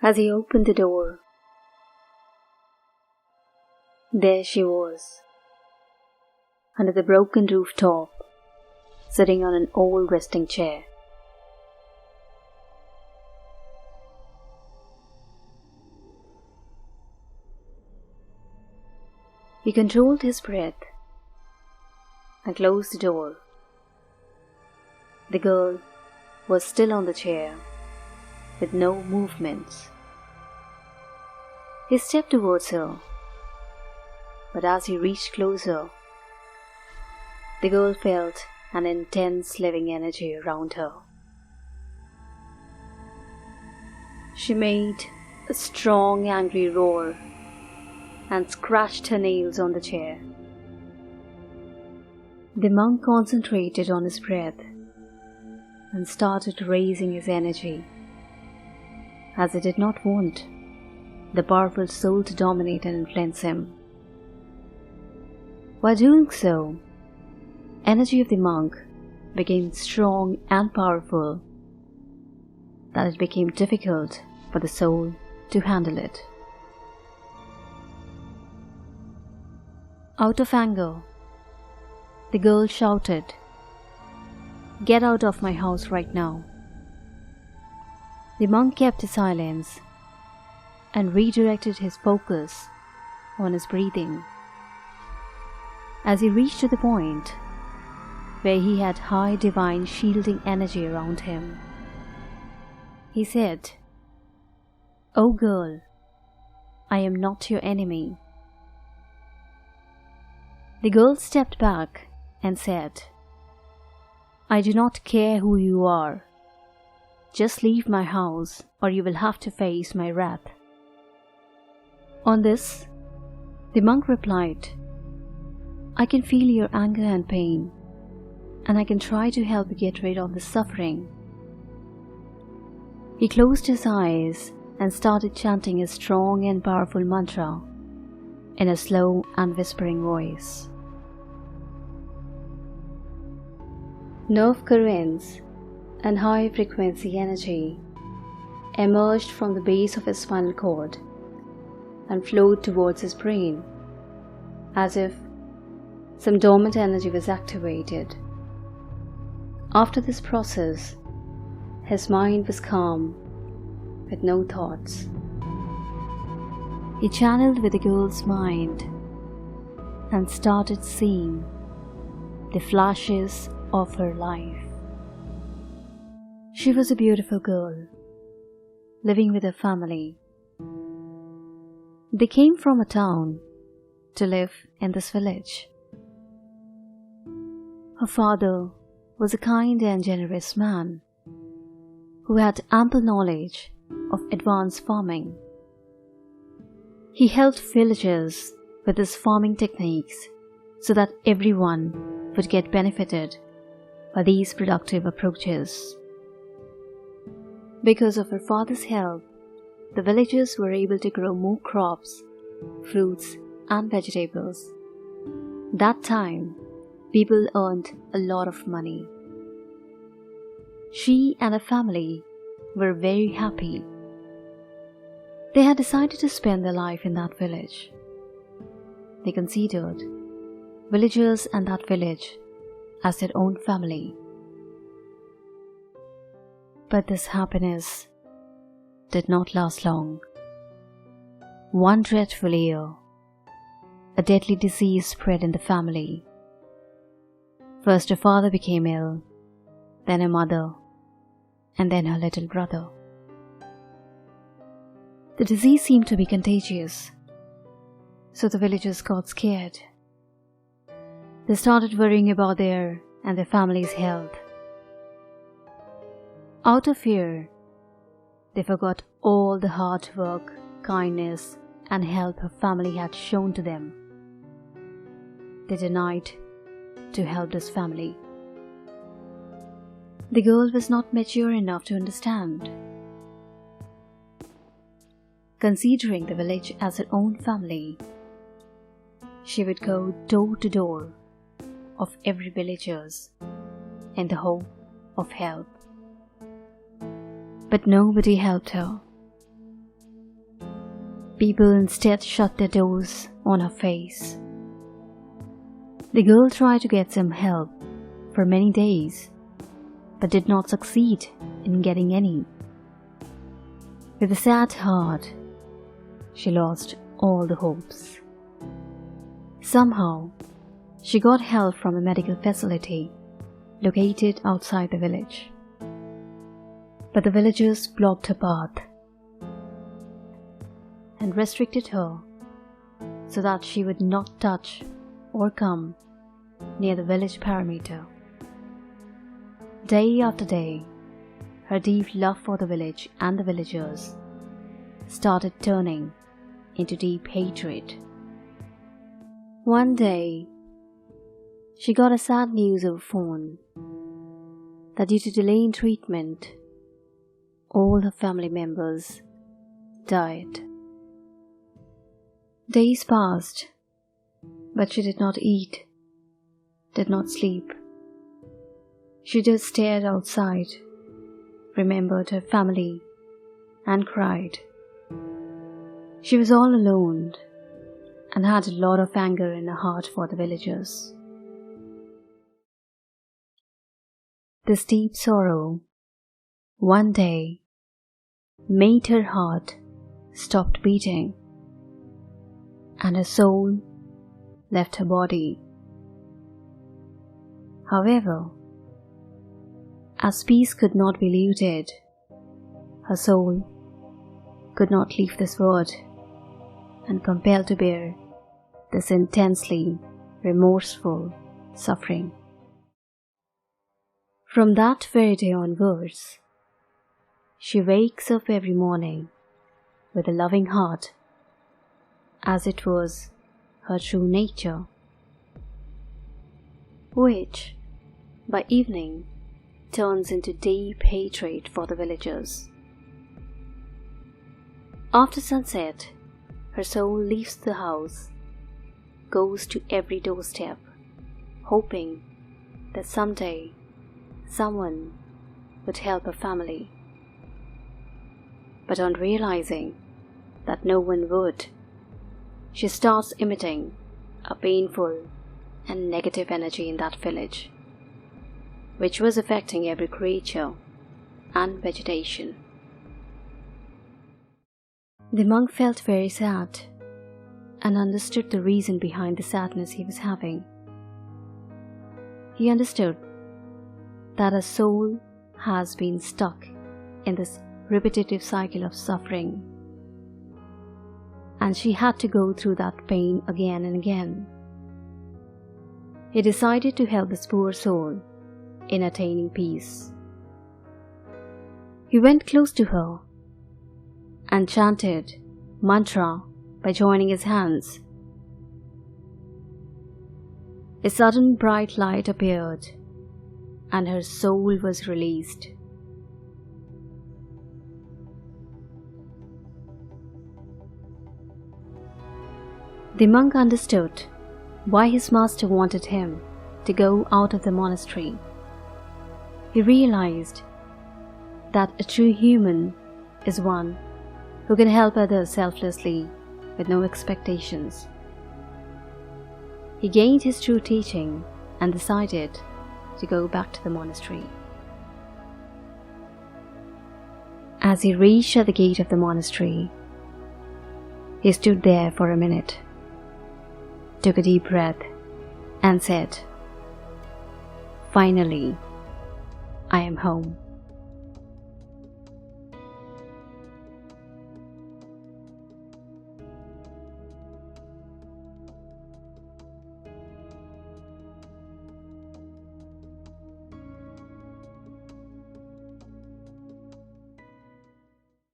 As he opened the door, there she was, under the broken rooftop, sitting on an old resting chair. He controlled his breath and closed the door. The girl was still on the chair, with no movements. He stepped towards her, but as he reached closer, the girl felt an intense living energy around her. She made a strong, angry roar and scratched her nails on the chair. The monk concentrated on his breath and started raising his energy, as he did not want the powerful soul to dominate and influence him. While doing so, energy of the monk became strong and powerful that it became difficult for the soul to handle it. Out of anger, the girl shouted, "Get out of my house right now." The monk kept his silence and redirected his focus on his breathing. As he reached to the point where he had high divine shielding energy around him, he said, "Oh girl, I am not your enemy." The girl stepped back and said, "I do not care who you are. Just leave my house or you will have to face my wrath." On this, the monk replied, "I can feel your anger and pain, and I can try to help you get rid of the suffering." He closed his eyes and started chanting a strong and powerful mantra in a slow and whispering voice. Nerve currents and high-frequency energy emerged from the base of his spinal cord and flowed towards his brain, as if some dormant energy was activated. After this process, his mind was calm, with no thoughts. He channeled with the girl's mind and started seeing the flashes of her life. She was a beautiful girl, living with her family. They came from a town to live in this village. Her father was a kind and generous man who had ample knowledge of advanced farming. He helped villagers with his farming techniques so that everyone would get benefited by these productive approaches. Because of her father's help, the villagers were able to grow more crops, fruits, and vegetables. That time, people earned a lot of money. She and her family were very happy. They had decided to spend their life in that village. They considered villagers and that village as their own family. But this happiness did not last long. One dreadful year, a deadly disease spread in the family. First her father became ill, then her mother, and then her little brother. The disease seemed to be contagious, so the villagers got scared. They started worrying about their and their family's health. Out of fear, they forgot all the hard work, kindness, and help her family had shown to them. They denied to help this family. The girl was not mature enough to understand. Considering the village as her own family, she would go door to door of every villagers in the hope of help. But nobody helped her. People instead shut their doors on her face. The girl tried to get some help for many days, but did not succeed in getting any. With a sad heart, she lost all the hopes. Somehow, she got help from a medical facility located outside the village. But the villagers blocked her path and restricted her so that she would not touch or come near the village perimeter. Day after day, her deep love for the village and the villagers started turning into deep hatred. One day, she got a sad news over phone that due to delay in treatment, all her family members died. Days passed, but she did not eat, did not sleep. She just stared outside, remembered her family, and cried. She was all alone and had a lot of anger in her heart for the villagers. This deep sorrow, one day, made her heart stop beating, and her soul left her body. However, as peace could not be looted, her soul could not leave this world and compelled to bear this intensely remorseful suffering. From that very day onwards, she wakes up every morning with a loving heart, as it was her true nature, which, by evening, turns into deep hatred for the villagers. After sunset, her soul leaves the house, goes to every doorstep, hoping that someday someone would help her family. But on realizing that no one would, she starts emitting a painful and negative energy in that village, which was affecting every creature and vegetation. The monk felt very sad and understood the reason behind the sadness he was having. He understood that a soul has been stuck in this repetitive cycle of suffering, and she had to go through that pain again and again. He decided to help this poor soul in attaining peace. He went close to her and chanted mantra by joining his hands. A sudden bright light appeared, and her soul was released. The monk understood why his master wanted him to go out of the monastery. He realized that a true human is one who can help others selflessly with no expectations. He gained his true teaching and decided to go back to the monastery. As he reached at the gate of the monastery, he stood there for a minute, took a deep breath, and said, "Finally, I am home."